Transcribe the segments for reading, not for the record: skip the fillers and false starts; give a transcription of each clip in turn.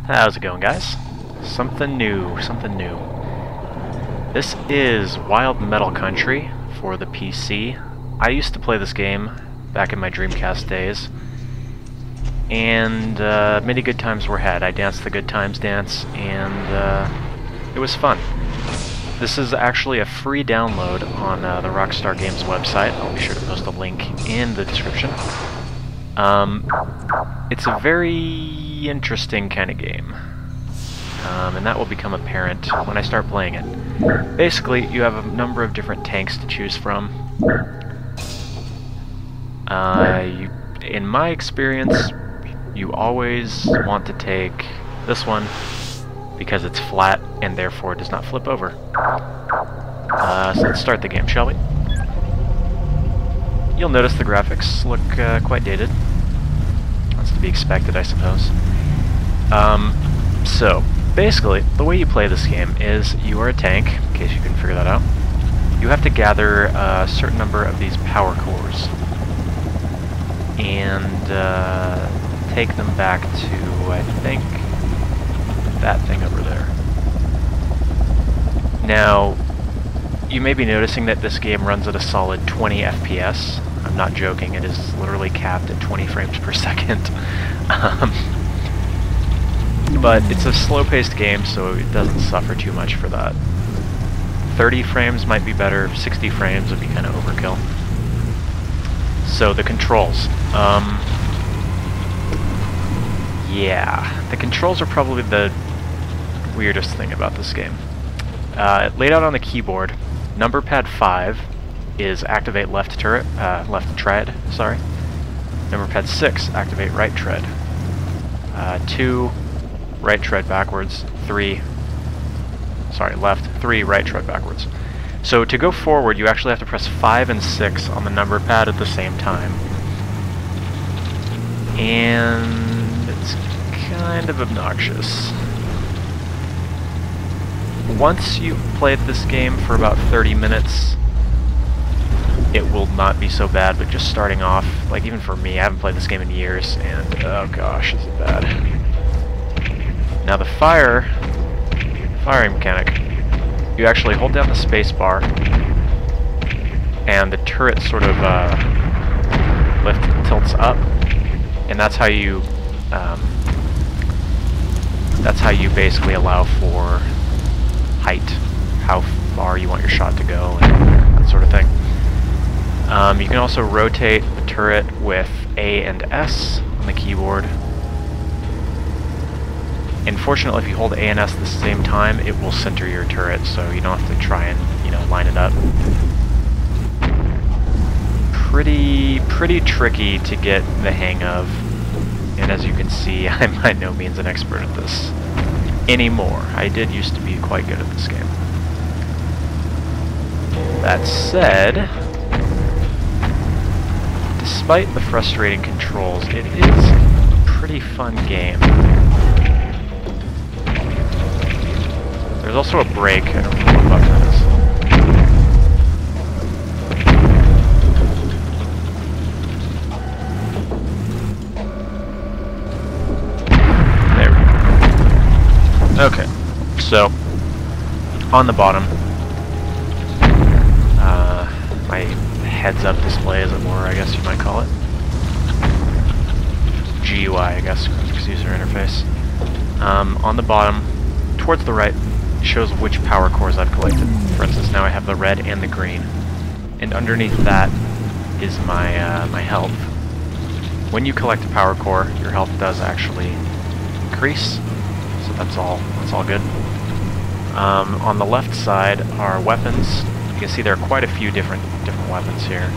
How's it going, guys? Something new, something new. This is Wild Metal Country for the PC. I used to play this game back in my Dreamcast days, and many good times were had. I danced the good times dance, and it was fun. This is actually a free download on the Rockstar Games website. I'll be sure to post a link in the description. It's a very interesting kind of game, and that will become apparent when I start playing it. Basically, you have a number of different tanks to choose from. In my experience, you always want to take this one because it's flat and therefore does not flip over. So let's start the game, shall we? You'll notice the graphics look quite dated. That's to be expected, I suppose. So, basically, the way you play this game is you are a tank, in case you can figure that out. You have to gather a certain number of these power cores and take them back to, I think, that thing over there. Now, you may be noticing that this game runs at a solid 20 FPS. I'm not joking, it is literally capped at 20 frames per second. But it's a slow-paced game, so it doesn't suffer too much for that. 30 frames might be better, 60 frames would be kind of overkill. So, the controls. Yeah, the controls are probably the weirdest thing about this game. Laid out on the keyboard, number pad 5 is activate left turret, left tread, sorry. Number pad 6, activate right tread. 2, right tread backwards. 3, sorry, left. 3, right tread backwards. So to go forward, you actually have to press 5 and 6 on the number pad at the same time. And it's kind of obnoxious. Once you've played this game for about 30 minutes, it will not be so bad, but just starting off, like even for me, I haven't played this game in years, and oh gosh, is it bad. Now the firing mechanic, you actually hold down the space bar, and the turret sort of tilts up, and that's how you basically allow for height, how far you want your shot to go, and that sort of thing. You can also rotate the turret with A and S on the keyboard. And fortunately, if you hold A and S at the same time, it will center your turret, so you don't have to try and, you know, line it up. Pretty tricky to get the hang of, and as you can see, I'm by no means an expert at this anymore. I did used to be quite good at this game. That said, despite the frustrating controls, it is a pretty fun game. There's also a brake. I don't know what button it is. There we go. Okay, so on the bottom, my heads-up display, as it were, I guess you might call it. GUI, I guess, graphics user interface. On the bottom, towards the right, shows which power cores I've collected. For instance, now I have the red and the green. And underneath that is my my health. When you collect a power core, your health does actually increase, so that's all good. On the left side are weapons. You can see there are quite a few different weapons here.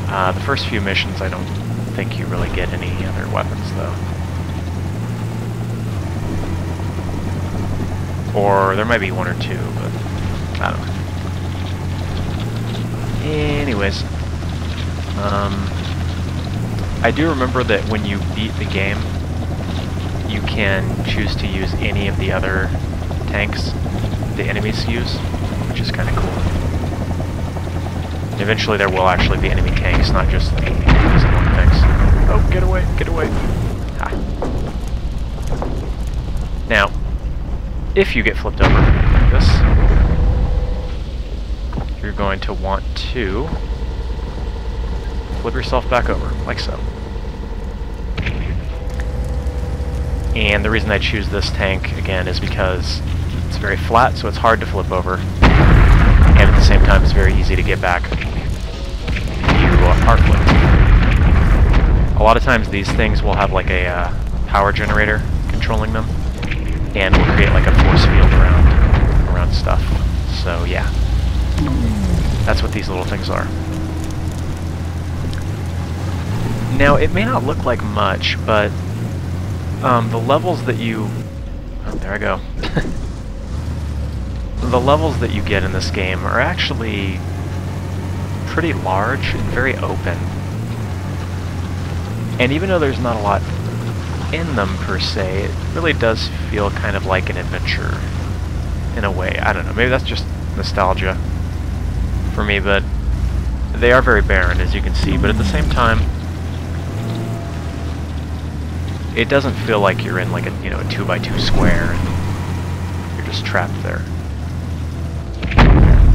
The first few missions, I don't think you really get any other weapons, though. Or there might be one or two, but I don't know. Anyways, I do remember that when you beat the game, you can choose to use any of the other tanks the enemies use, which is kind of cool. Eventually there will actually be enemy tanks, not just these annoying things. Oh, get away, get away. Ha. if you get flipped over like this, you're going to want to flip yourself back over, like so. And the reason I choose this tank, again, is because it's very flat, so it's hard to flip over. And at the same time, it's very easy to get back if you are flipped. A lot of times these things will have like a power generator controlling them, and will create like a force field around stuff. So yeah, that's what these little things are. Now, it may not look like much, but the levels that you... Oh, there I go. The levels that you get in this game are actually pretty large and very open. And even though there's not a lot in them per se, it really does feel kind of like an adventure in a way. I don't know, maybe that's just nostalgia for me, but they are very barren, as you can see, but at the same time, it doesn't feel like you're in like a, you know, a 2x2 square and you're just trapped there.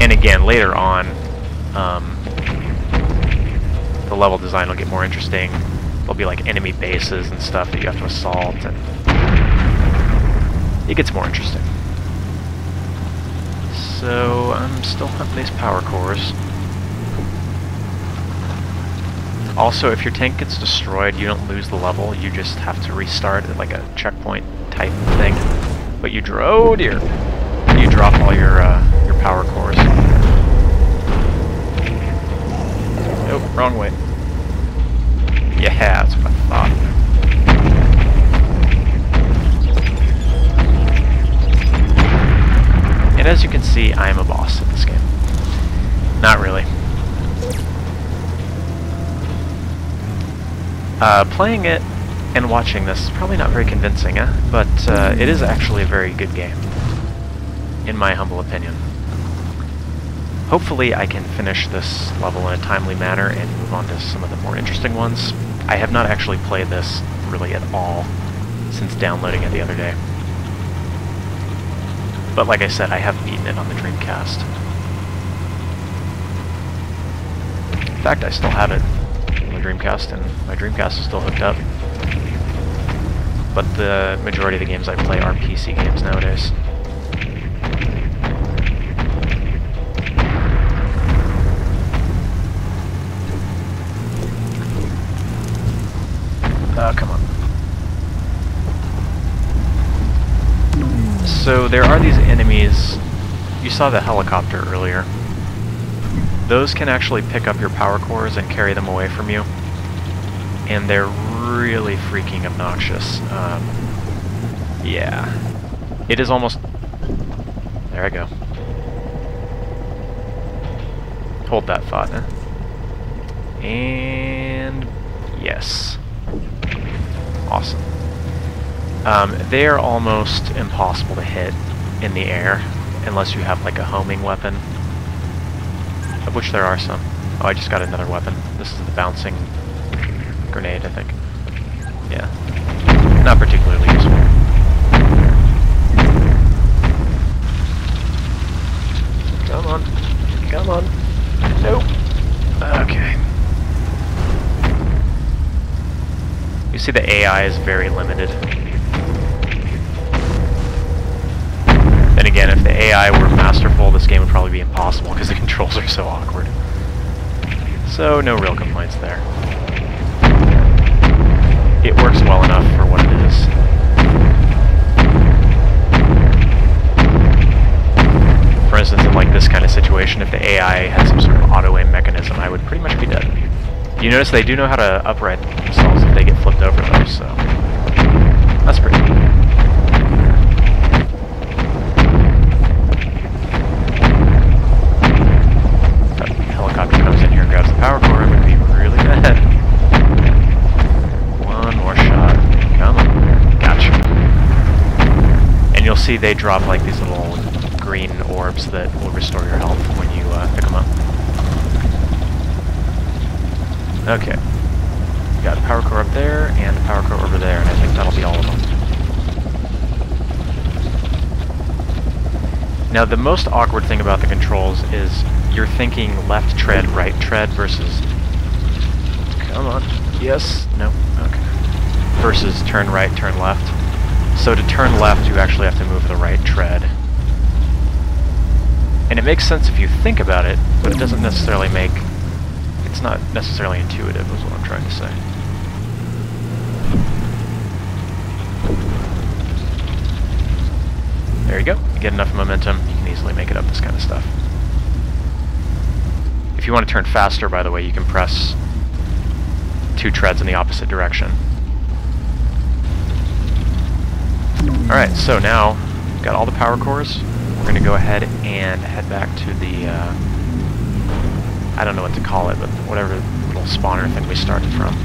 And again, later on, the level design will get more interesting. There'll be like enemy bases and stuff that you have to assault, and it gets more interesting. So I'm still hunting these power cores. Also, if your tank gets destroyed, you don't lose the level, you just have to restart at like a checkpoint type thing. But you oh dear, you drop all your power cores. Nope, wrong way. Yeah, that's what I thought. And as you can see, I am a boss in this game. Not really. Playing it and watching this is probably not very convincing, but it is actually a very good game, in my humble opinion. Hopefully I can finish this level in a timely manner and move on to some of the more interesting ones. I have not actually played this really at all since downloading it the other day. But like I said, I have beaten it on the Dreamcast. In fact, I still have it on the Dreamcast, and my Dreamcast is still hooked up. But the majority of the games I play are PC games nowadays. Oh, come on. So there are these enemies. You saw the helicopter earlier. Those can actually pick up your power cores and carry them away from you. And they're really freaking obnoxious. Yeah. It is almost... There I go. Hold that thought. And... yes. Awesome. They are almost impossible to hit in the air unless you have like a homing weapon, of which there are some. Oh, I just got another weapon. This is the bouncing grenade, I think. Yeah. Not particularly useful. Come on. Come on. Nope. Okay. You see the AI is very limited. Then again, if the AI were masterful, this game would probably be impossible because the controls are so awkward. So, no real complaints there. It works well enough for what it is. For instance, in like this kind of situation, if the AI had some sort of auto-aim mechanism, I would pretty much be dead. You notice they do know how to upright themselves if they get flipped over though, so that's pretty neat. If that helicopter comes in here and grabs the power core, I'm going to be really mad. One more shot. Come on. Gotcha. And you'll see they drop like these little green orbs that will restore your health when you pick them up. Okay. Got a power core up there, and a power core over there, and I think that'll be all of them. Now the most awkward thing about the controls is you're thinking left tread, right tread versus... Come on. Yes? No? Okay. Versus turn right, turn left. So to turn left, you actually have to move the right tread. And it makes sense if you think about it, but it doesn't necessarily make... It's not necessarily intuitive, is what I'm trying to say. There you go. You get enough momentum, you can easily make it up this kind of stuff. If you want to turn faster, by the way, you can press 2 treads in the opposite direction. Alright, so now we've got all the power cores. We're going to go ahead and head back to the, I don't know what to call it, but whatever little spawner thing we started from.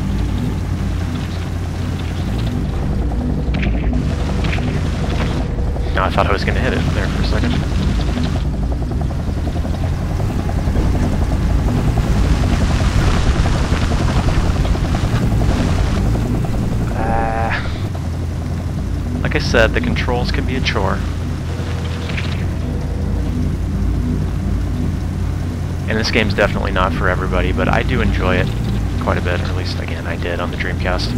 No, I thought I was going to hit it there for a second. Like I said, the controls can be a chore. And this game's definitely not for everybody, but I do enjoy it quite a bit, or at least, again, I did on the Dreamcast.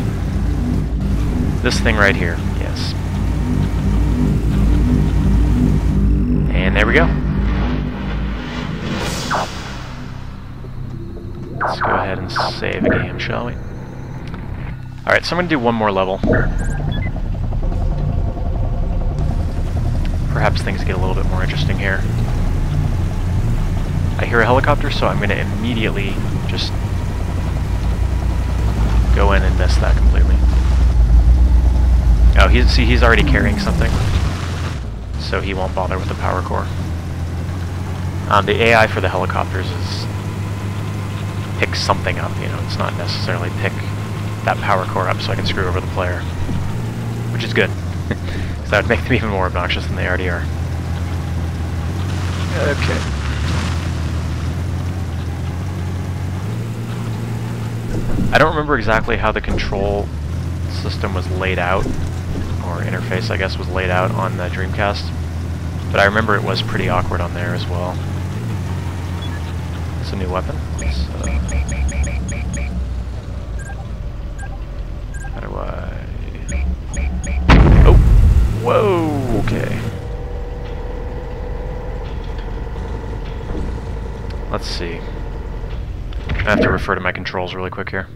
This thing right here, yes. And there we go. Let's go ahead and save a game, shall we? Alright, so I'm going to do one more level. Perhaps things get a little bit more interesting here. I hear a helicopter, so I'm going to immediately just go in and miss that completely. Oh, he's already carrying something, so he won't bother with the power core. The AI for the helicopters is pick something up, you know, it's not necessarily pick that power core up so I can screw over the player, which is good. So that would make them even more obnoxious than they already are. Okay. I don't remember exactly how the control system was laid out, or interface I guess was laid out on the Dreamcast, but I remember it was pretty awkward on there as well. It's a new weapon. How do I... Oh! Whoa! Okay. Let's see. I have to refer to my controls really quick here.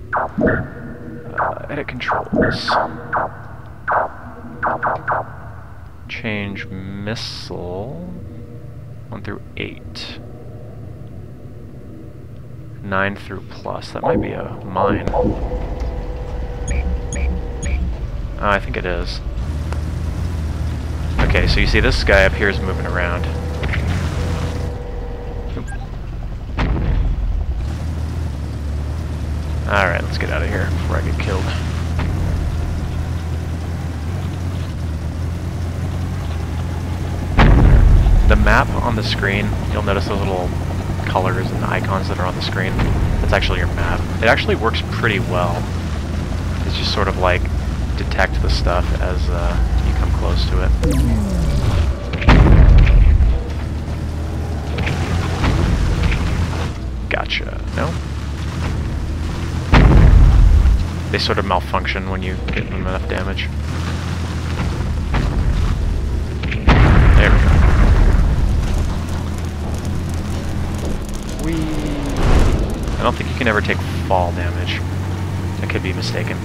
Edit controls. Change missile. 1 through 8. 9 through plus. That might be a mine. I think it is. Okay, so you see this guy up here is moving around. Alright, let's get out of here before I get killed. The map on the screen, you'll notice those little colors and icons that are on the screen. That's actually your map. It actually works pretty well. It's just sort of like detect the stuff as you come close to it. Gotcha. No? They sort of malfunction when you get them enough damage. There we go. Whee! I don't think you can ever take fall damage. I could be mistaken.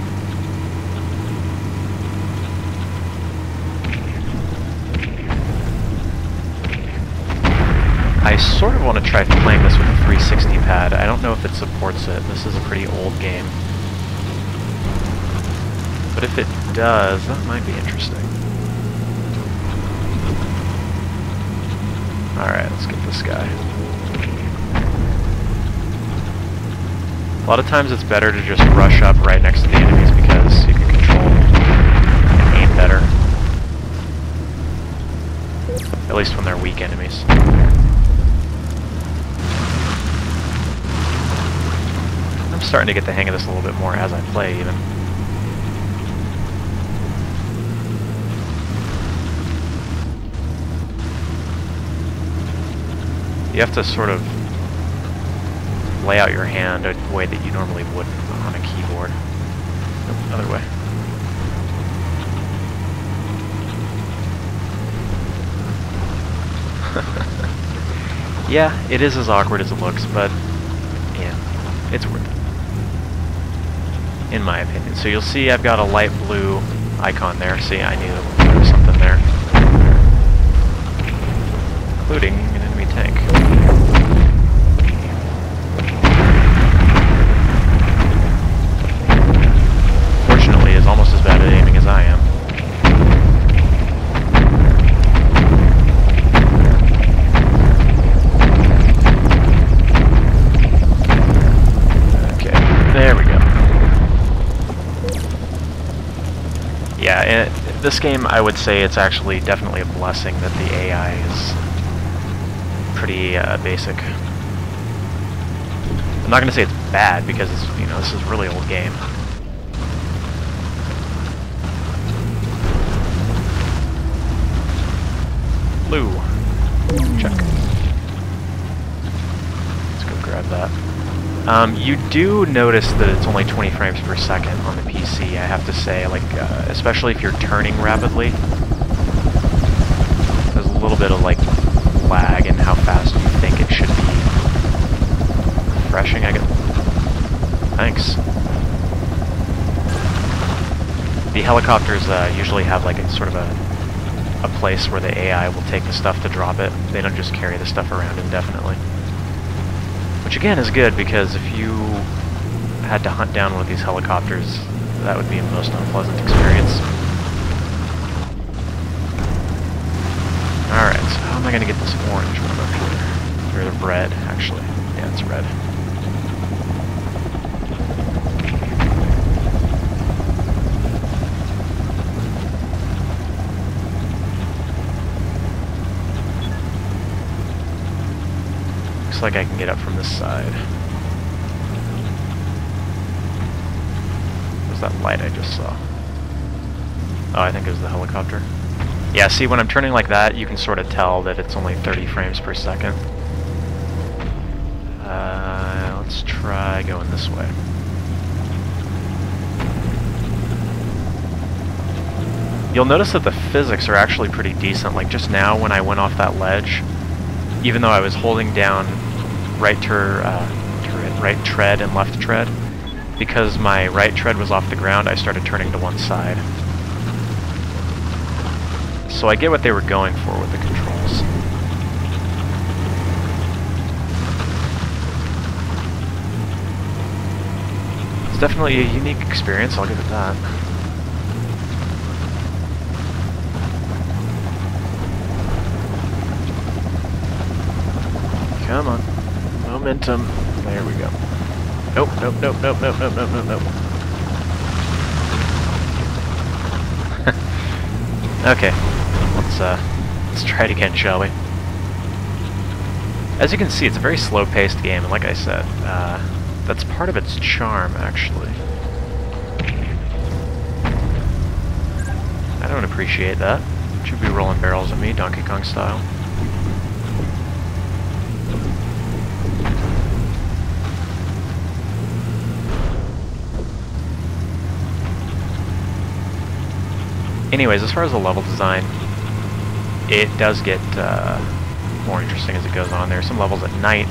I sort of want to try playing this with a 360 pad. I don't know if it supports it. This is a pretty old game. But if it does, that might be interesting. Alright, let's get this guy. A lot of times it's better to just rush up right next to the enemies because you can control and aim better. At least when they're weak enemies. I'm starting to get the hang of this a little bit more as I play, even. You have to sort of lay out your hand a way that you normally wouldn't on a keyboard. Nope, other way. Yeah, it is as awkward as it looks, but yeah, it's worth it. In my opinion. So you'll see I've got a light blue icon there. See, I knew there was something there. Including an enemy tank. Fortunately, is almost as bad at aiming as I am. Okay, there we go. Yeah, this game, I would say it's actually definitely a blessing that the AI is pretty basic. I'm not going to say it's bad because it's, you know, this is a really old game. Blue. Check. Let's go grab that. You do notice that it's only 20 frames per second on the PC, I have to say, like, especially if you're turning rapidly. There's a little bit of, like, lag in how fast you think it should be. Refreshing, I guess. Thanks. The helicopters usually have, like, a sort of a place where the AI will take the stuff to drop it. They don't just carry the stuff around indefinitely. Which again is good, because if you had to hunt down one of these helicopters, that would be a most unpleasant experience. Alright, so how am I going to get this orange one up here? Or the red, actually. Yeah, it's red. Looks like I can get up from this side. What's that light I just saw? Oh, I think it was the helicopter. Yeah, see, when I'm turning like that, you can sort of tell that it's only 30 frames per second. Let's try going this way. You'll notice that the physics are actually pretty decent. Like just now, when I went off that ledge, even though I was holding down right tread and left tread, because my right tread was off the ground, I started turning to one side. So I get what they were going for with the controls. It's definitely a unique experience, I'll give it that. Come on. Momentum. There we go. Nope, nope, nope, nope, nope, nope, nope, nope, nope. Okay. Let's try it again, shall we? As you can see, it's a very slow-paced game, and like I said, that's part of its charm, actually. I don't appreciate that. Should be rolling barrels at me, Donkey Kong style. Anyways, as far as the level design, it does get more interesting as it goes on. There are some levels at night.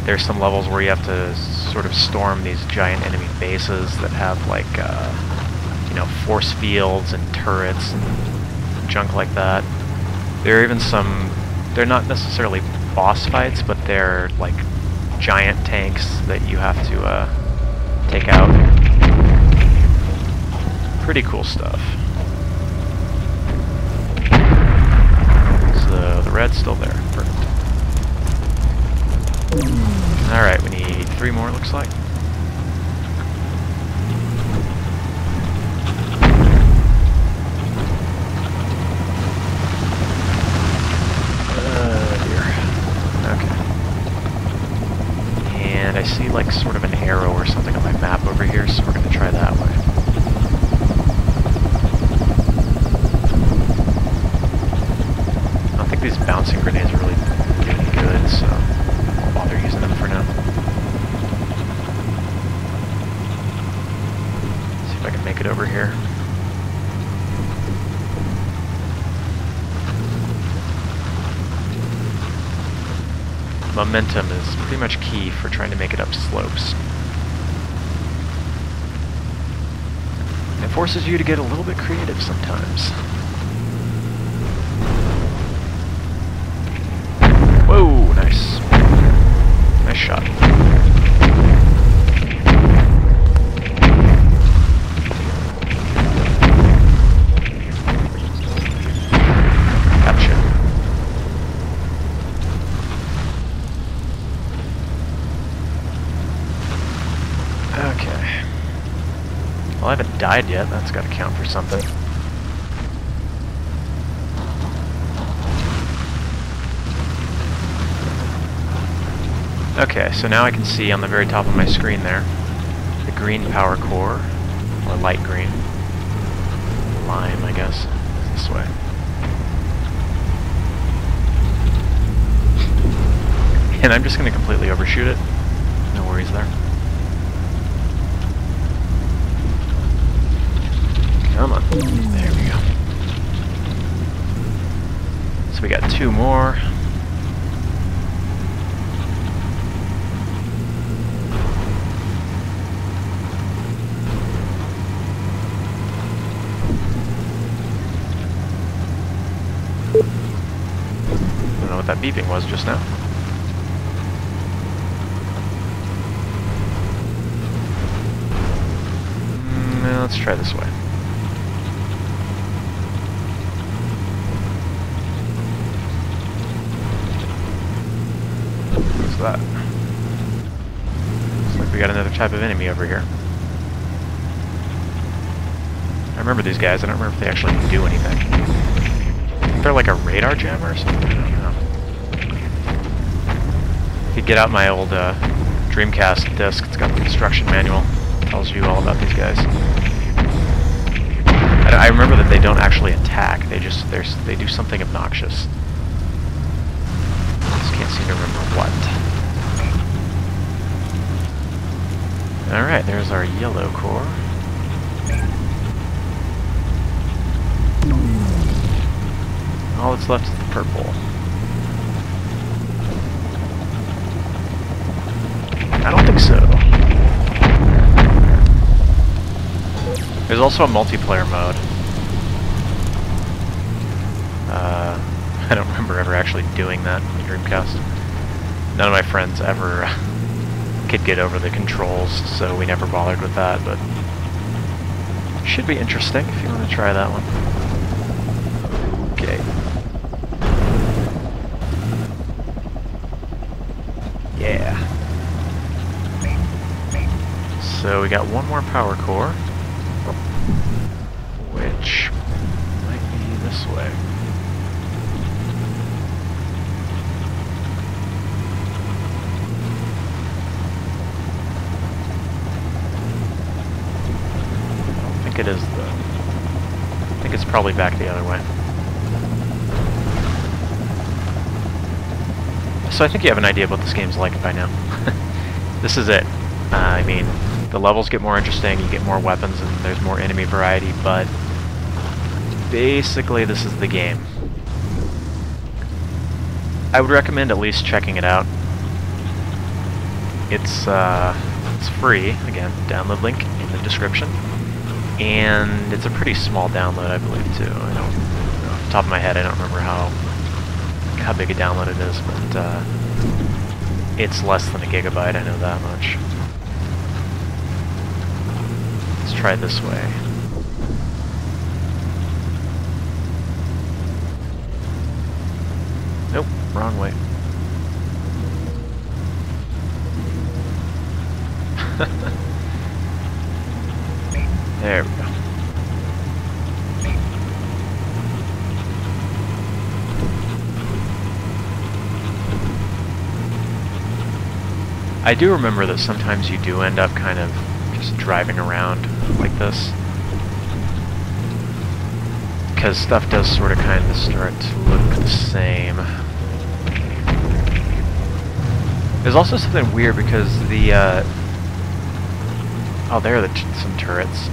There's some levels where you have to sort of storm these giant enemy bases that have, like, you know, force fields and turrets and junk like that. There are even some, they're not necessarily boss fights, but they're like giant tanks that you have to take out. Pretty cool stuff. So the red's still there. Perfect. Alright, we need 3 more, it looks like. And I see like sort of an arrow or something on my map over here, so we're going to try that way. I don't think these bouncing grenades are really doing good. so I'll bother using them for now. See if I can make it over here. Momentum is pretty much key for trying to make it up slopes. It forces you to get a little bit creative sometimes. Whoa, nice. Nice shot. Gotcha. Okay. Well, I haven't died yet. That's got to count for something. Okay, so now I can see on the very top of my screen there the green power core, or light green. Lime, I guess. This way. And I'm just going to completely overshoot it. No worries there. Come on. There we go. So we got 2 more. I don't know what that beeping was just now. Let's try this way. What's that? Looks like we got another type of enemy over here. I remember these guys. I don't remember if they actually do anything. I think they're like a radar jammer or something. I don't know. If you get out my old Dreamcast disc, it's got the instruction manual. It tells you all about these guys. I remember that they don't actually attack. They do something obnoxious. Just can't seem to remember what. Alright, there's our yellow core. All that's left is the purple. I don't think so. There's also a multiplayer mode. I don't remember ever actually doing that on the Dreamcast. None of my friends ever could get over the controls, so we never bothered with that, but should be interesting if you want to try that one. Okay. Yeah. So we got 1 more power core, which might be this way. I think it is though. I think it's probably back the other way. So I think you have an idea of what this game's like by now. This is it. I mean, the levels get more interesting, you get more weapons, and there's more enemy variety, but basically this is the game. I would recommend at least checking it out. It's free, again, download link in the description, and it's a pretty small download, I believe, too. I don't, off the top of my head, I don't remember how big a download it is, but it's less than a gigabyte, I know that much. Let's try this way. Nope, wrong way. There we go. I do remember that sometimes you do end up kind of just driving around like this, because stuff does sort of kind of start to look the same. There's also something weird because the, oh, there are some turrets.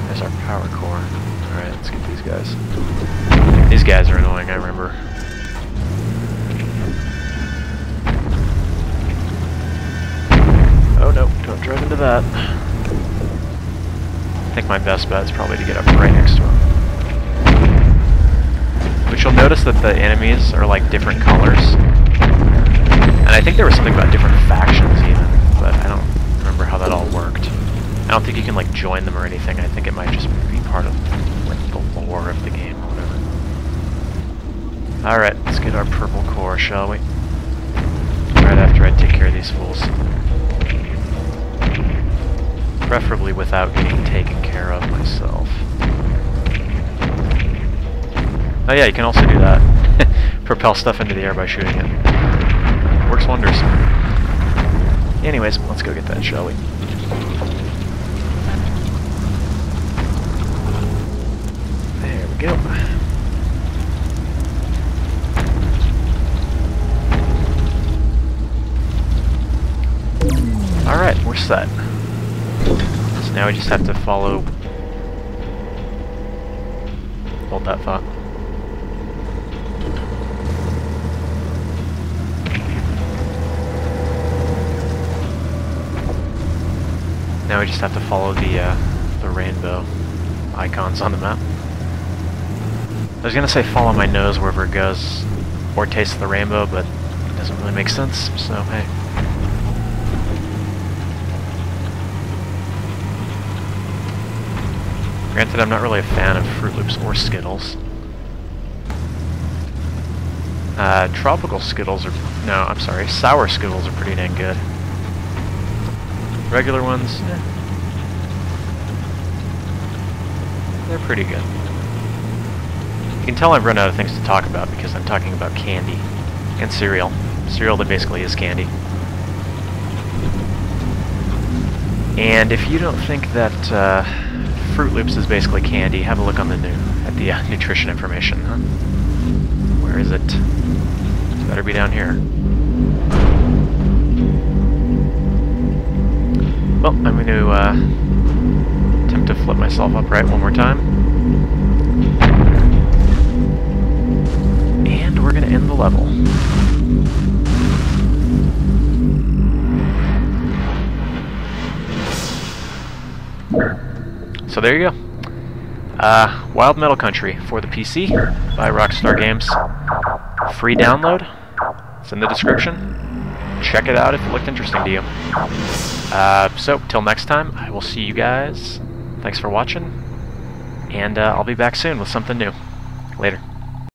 There's our power core. Alright, let's get these guys. These guys are annoying, I remember. Oh no, don't drive into that. I think my best bet is probably to get up right next to him. But you'll notice that the enemies are like different colors. And I think there was something about different factions even, but I don't remember how that all worked. I don't think you can like join them or anything. I think it might just be part of like the lore of the game or whatever. Alright, let's get our purple core, shall we? Right after I take care of these fools. Preferably without getting taken care of myself. Oh yeah, you can also do that. Propel stuff into the air by shooting it. Works wonders. Anyways, let's go get that, shall we? There we go. Alright, we're set. So now we just have to follow... Hold that thought. Now we just have to follow the rainbow icons on the map. I was gonna say follow my nose wherever it goes, or taste the rainbow, but it doesn't really make sense, so hey. Granted, I'm not really a fan of Fruit Loops or Skittles. Tropical Skittles are... No, I'm sorry, sour Skittles are pretty dang good. Regular ones, they're pretty good. You can tell I've run out of things to talk about because I'm talking about candy and cereal. Cereal that basically is candy. And if you don't think that Fruit Loops is basically candy, have a look on the nutrition information. Huh? Where is it? It's better be down here. Well, I'm going to attempt to flip myself upright one more time. And we're going to end the level. So there you go. Wild Metal Country for the PC by Rockstar Games. Free download. It's in the description. Check it out if it looked interesting to you. So, till next time, I will see you guys. Thanks for watching. And I'll be back soon with something new. Later.